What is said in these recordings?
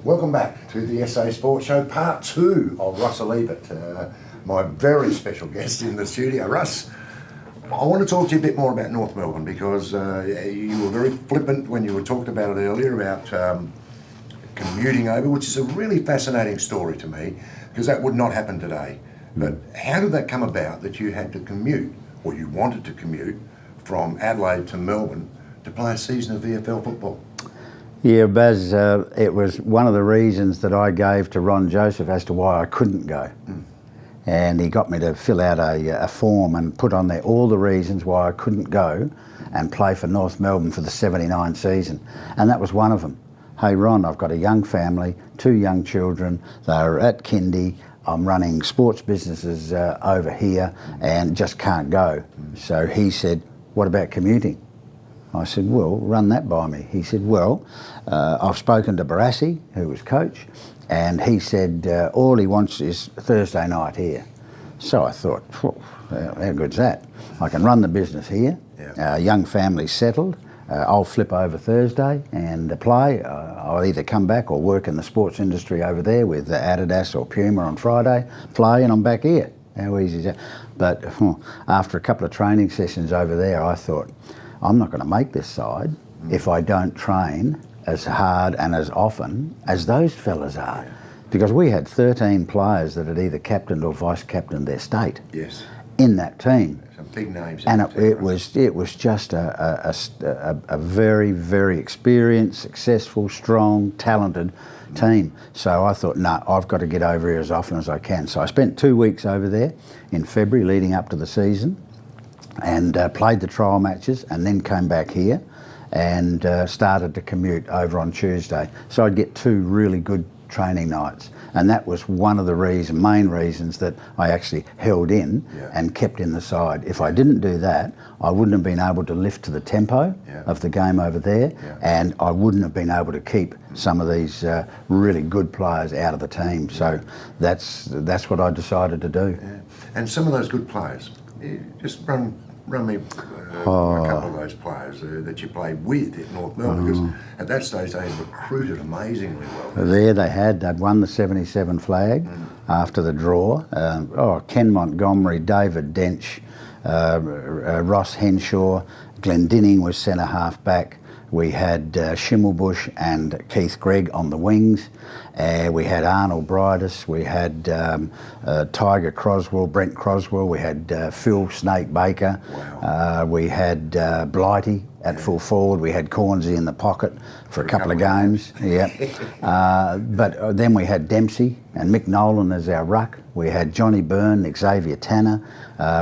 Welcome back to the SA Sports Show, part 2 of Russell Ebert, my very special guest in the studio. Russ, I want to talk to you a bit more about North Melbourne because you were very flippant when you were talking about it earlier about commuting over, which is a really fascinating story to me because that would not happen today. But how did that come about that you had to commute, or you wanted to commute, from Adelaide to Melbourne to play a season of VFL football? Yeah, Baz, it was one of the reasons that I gave to Ron Joseph as to why I couldn't go. And he got me to fill out a form and put on there all the reasons why I couldn't go and play for North Melbourne for the 79 season. And that was one of them. Hey Ron, I've got a young family, 2 young children, they're at kindy, I'm running sports businesses over here and just can't go. So he said, what about commuting? I said, well, run that by me. He said, well, I've spoken to Barassi, who was coach, and he said all he wants is Thursday night here. So I thought, how good's that? I can run the business here, young family settled, I'll flip over Thursday and play. I'll either come back or work in the sports industry over there with Adidas or Puma on Friday, play, and I'm back here. How easy is that? But after a couple of training sessions over there, I thought, I'm not going to make this side if I don't train as hard and as often as those fellas are. Because we had 13 players that had either captained or vice-captained their state in that team. Some big names. And it was just a very, very experienced, successful, strong, talented team. So I thought, no, I've got to get over here as often as I can. So I spent 2 weeks over there in February leading up to the season, and played the trial matches, and then came back here and started to commute over on Tuesday. So I'd get 2 really good training nights, and that was one of the main reasons that I actually held in and kept in the side. If I didn't do that, I wouldn't have been able to lift to the tempo of the game over there, and I wouldn't have been able to keep some of these really good players out of the team. So that's what I decided to do. And some of those good players, just run me a couple of those players that you played with at North Melbourne, because at that stage they recruited amazingly well. They'd won the 77 flag after the draw. Ken Montgomery, David Dench, Ross Henshaw, Glendinning was centre half back. We had Schimmelbusch and Keith Gregg on the wings. We had Arnold Bridus, we had Tiger Croswell, Brent Croswell, we had Phil Snake Baker, we had Blighty at full forward, we had Cornsey in the pocket for a couple of games. But then we had Dempsey and Mick Nolan as our ruck. We had Johnny Byrne, Xavier Tanner,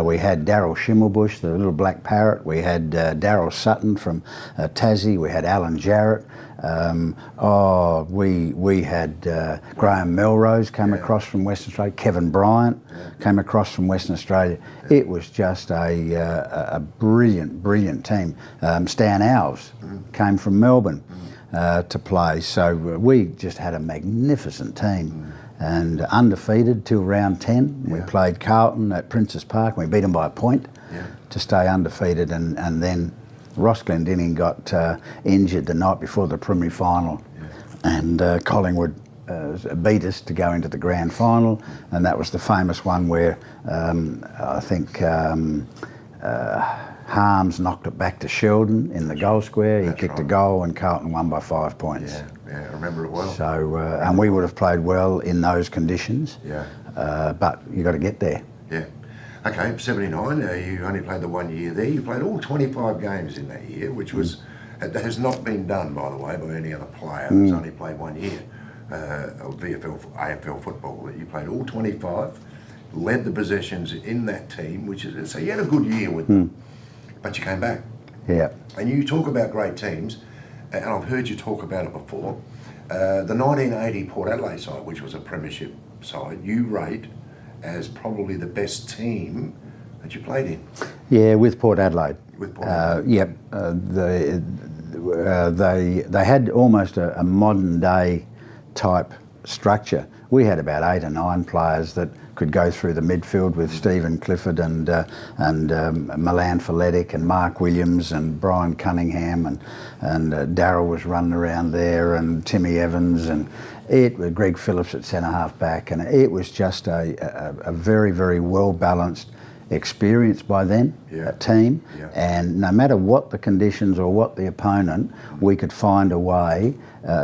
we had Daryl Schimmelbusch, the little black parrot, we had Daryl Sutton from Tassie, we had Alan Jarrett. We had Graham Melrose came across from Western Australia, Kevin Bryant came across from Western Australia. It was just a brilliant team. Stan Alves came from Melbourne to play, so we just had a magnificent team. And undefeated till round 10. We played Carlton at Princes Park, and we beat them by a point to stay undefeated, and then Ross Glendinning got injured the night before the preliminary final, and Collingwood beat us to go into the grand final, and that was the famous one where I think Harms knocked it back to Sheldon in the goal square. He kicked a goal, and Carlton won by 5 points. I remember it well. So, and we would have played well in those conditions, but you got to get there. Okay, 79, you only played the 1 year there. You played all 25 games in that year, which was has not been done, by the way, by any other player who's only played 1 year of VFL, AFL football. You played all 25, led the possessions in that team, which is, so you had a good year with them, but you came back. And you talk about great teams, and I've heard you talk about it before. The 1980 Port Adelaide side, which was a premiership side, you rate as probably the best team that you played in. Yeah, with Port Adelaide. With Port Adelaide. They had almost a modern day type structure. We had about 8 or 9 players that could go through the midfield with Stephen Clifford and Milan Folletic and Mark Williams and Brian Cunningham and Darryl was running around there and Timmy Evans and Greg Phillips at centre half back, and it was just a very, very well balanced experience by then, a team, and no matter what the conditions or what the opponent, we could find a way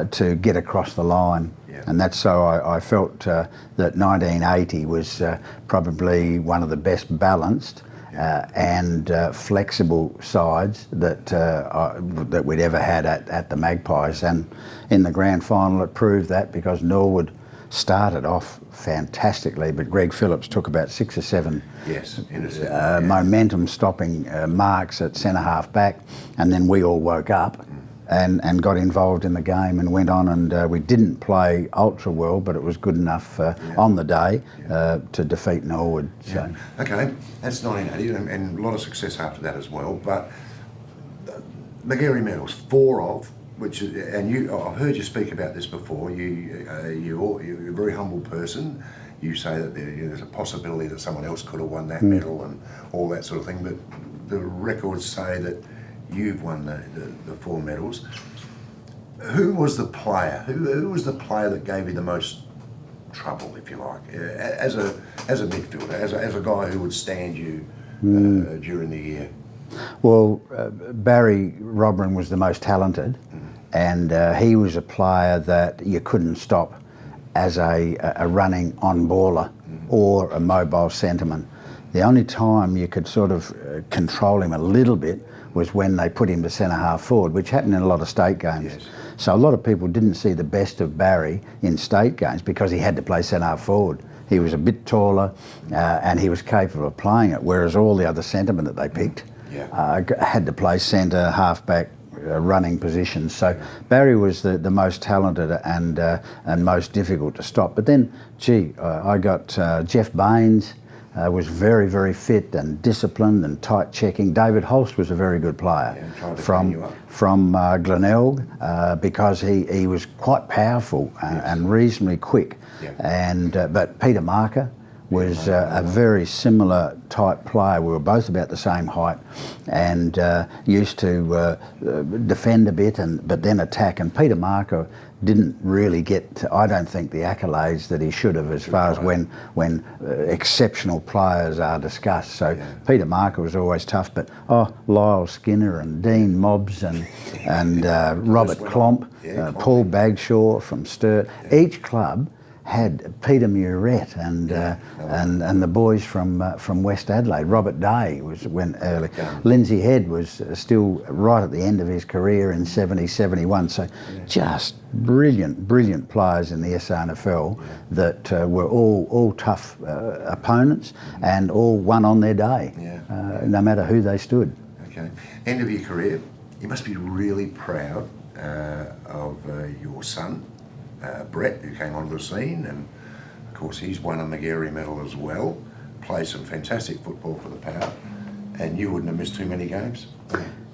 to get across the line. And that's so I felt that 1980 was probably one of the best balanced and flexible sides that we'd ever had at the Magpies. And in the grand final it proved that, because Norwood started off fantastically, but Greg Phillips took about 6 or 7 momentum stopping marks at centre half back, and then we all woke up and got involved in the game and went on, and we didn't play ultra well, but it was good enough on the day to defeat Norwood. So. Okay, that's 1980 and a lot of success after that as well, but Magarey medals, 4 of which, and I've heard you speak about this before. You're a very humble person. You say that there's a possibility that someone else could have won that medal and all that sort of thing. But the records say that you've won the 4 medals. Who was the player? Who was the player that gave you the most trouble, if you like, as a midfielder, as a guy who would stand you during the year? Well, Barry Robran was the most talented, and he was a player that you couldn't stop as a running on-baller or a mobile centreman. The only time you could sort of control him a little bit was when they put him to centre-half forward, which happened in a lot of state games. Yes. So a lot of people didn't see the best of Barry in state games because he had to play centre-half forward. He was a bit taller and he was capable of playing it, whereas all the other centremen that they picked had to play centre, half-back, running positions. So Barry was the most talented and most difficult to stop. But then, I got Jeff Baines, was very, very fit and disciplined and tight checking. David Holst was a very good player from Glenelg because he was quite powerful and reasonably quick. But Peter Marker was a very similar type player. We were both about the same height and used to defend a bit but then attack. And Peter Marker didn't really get, I don't think, the accolades that he should have as far as when exceptional players are discussed. So Peter Marker was always tough, but Lyle Skinner and Dean Mobbs and Robert Klomp, Paul Bagshaw from Sturt. Each club had Peter Murett and the boys from West Adelaide. Robert Day went early. Lindsay Head was still right at the end of his career in 70, 71. So just brilliant players in the SANFL that were all tough opponents and all won on their day, no matter who they stood. Okay. End of your career, you must be really proud of your son, Brett, who came onto the scene, and of course he's won a Magarey medal as well, played some fantastic football for the Power, and you wouldn't have missed too many games.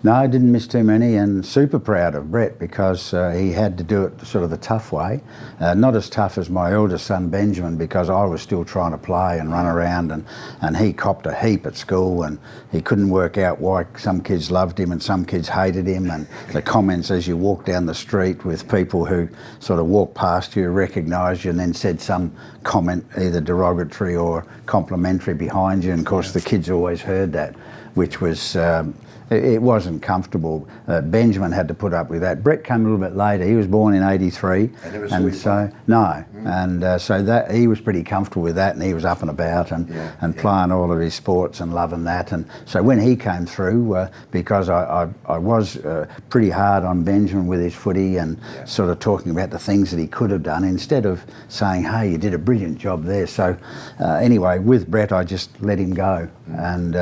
No, I didn't miss too many, and super proud of Brett because he had to do it sort of the tough way. Not as tough as my eldest son Benjamin, because I was still trying to play and run around, and he copped a heap at school, and he couldn't work out why some kids loved him and some kids hated him, and the comments as you walk down the street with people who sort of walked past you, recognised you, and then said some comment either derogatory or complimentary behind you, and of course the kids always heard that, which was it wasn't comfortable. Benjamin had to put up with that. Brett came a little bit later. He was born in '83, and so so that he was pretty comfortable with that, and he was up and about and playing all of his sports and loving that. And so when he came through, because I was pretty hard on Benjamin with his footy and sort of talking about the things that he could have done instead of saying, "Hey, you did a brilliant job there." So anyway, with Brett, I just let him go, and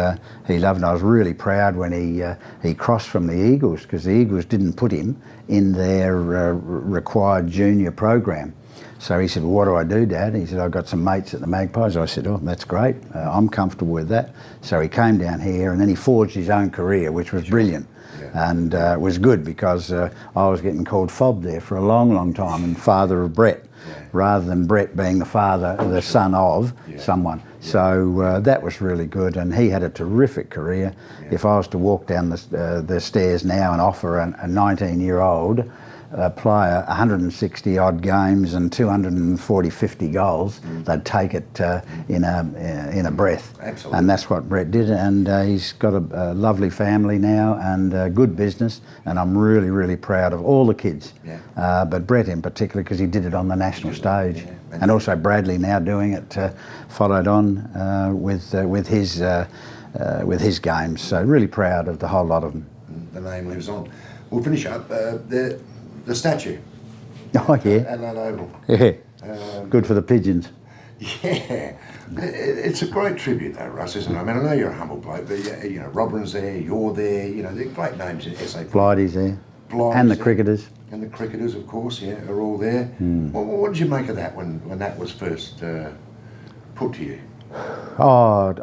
he loved it. I was really proud when he crossed from the Eagles, because the Eagles didn't put him in their required junior program. So he said, "Well, what do I do, Dad?" He said, "I've got some mates at the Magpies." I said, "Oh, that's great. I'm comfortable with that." So he came down here, and then he forged his own career, which was brilliant. And it was good because I was getting called Fob there for a long, long time, and father of Brett, rather than Brett being the son of someone. So that was really good, and he had a terrific career. If I was to walk down the stairs now and offer a 19-year-old player 160 odd games and 50 goals, they'd take it in a breath. Absolutely. And that's what Brett did, and he's got a lovely family now and a good business, and I'm really, really proud of all the kids. But Brett in particular, because he did it on the national stage, and also Bradley now doing it, followed on with his games. So really proud of the whole lot of them. The name lives on. We'll finish up the statue. Oh yeah. Adelaide Oval. Yeah. Good for the pigeons. Yeah. It's a great tribute though, Russ, isn't it? I mean, I know you're a humble bloke, but you know, Robin's there, you're there, you know, they're great names in SA. Blighty's there. And the cricketers. And the cricketers, of course, are all there. What did you make of that when that was first put to you? Oh,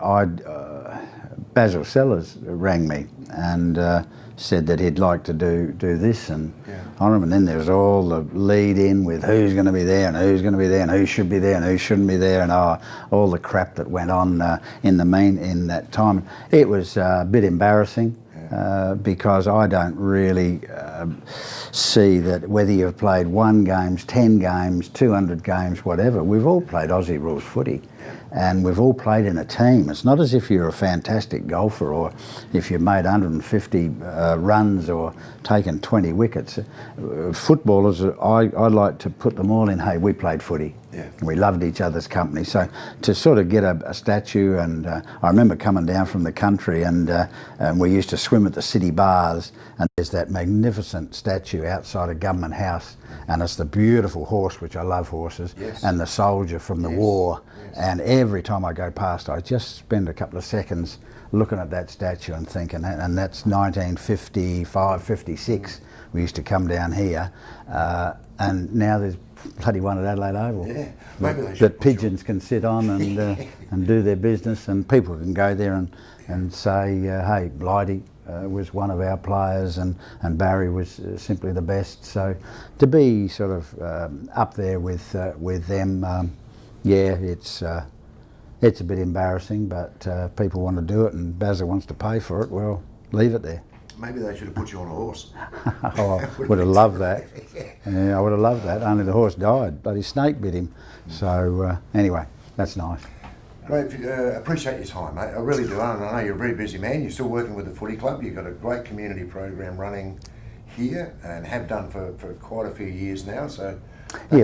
Basil Sellers rang me and said that he'd like to do this, and I remember then there was all the lead in with who's going to be there and who's going to be there and who should be there and who shouldn't be there, and all the crap that went on in that time. It was a bit embarrassing because I don't really see that whether you've played 1 game, 10 games, 200 games, whatever, we've all played Aussie rules footy. And we've all played in a team. It's not as if you're a fantastic golfer or if you've made 150 runs or taken 20 wickets. Footballers, I like to put them all in, hey, we played footy. We loved each other's company. So to sort of get a statue, and I remember coming down from the country and we used to swim at the city bars, and there's that magnificent statue outside of Government House, and it's the beautiful horse, which I love horses, and the soldier from the war. And every time I go past, I just spend a couple of seconds looking at that statue and thinking, and that's 1955, 56. We used to come down here, and now there's bloody one at Adelaide Oval. Maybe they should that pigeons can sit on and do their business, and people can go there and say, hey, Blighty was one of our players, and Barry was simply the best. So to be sort of up there with them, it's a bit embarrassing, but people want to do it, and Basil wants to pay for it. Well, leave it there. Maybe they should have put you on a horse. Oh, I would have loved that. Yeah, I would have loved that. Only the horse died, bloody snake bit him. So anyway, that's nice. Great, appreciate your time, mate. I really do. I know you're a very busy man. You're still working with the footy club. You've got a great community program running here and have done for quite a few years now. So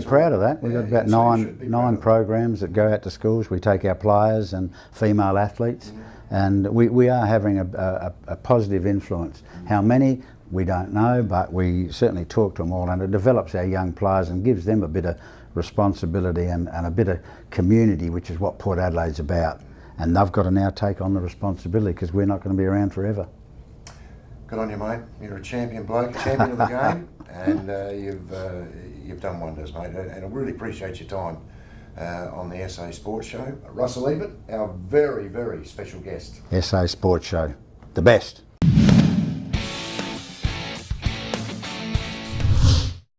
proud of that. We've got about nine programs that go out to schools. We take our players and female athletes, and we are having a positive influence. How many, we don't know, but we certainly talk to them all, and it develops our young players and gives them a bit of responsibility and a bit of community, which is what Port Adelaide's about. And they've got to now take on the responsibility, because we're not going to be around forever. Good on you, mate. You're a champion bloke, champion of the game, and you've done wonders, mate. And I really appreciate your time on the SA Sports Show. Russell Ebert, our very, very special guest. SA Sports Show, the best.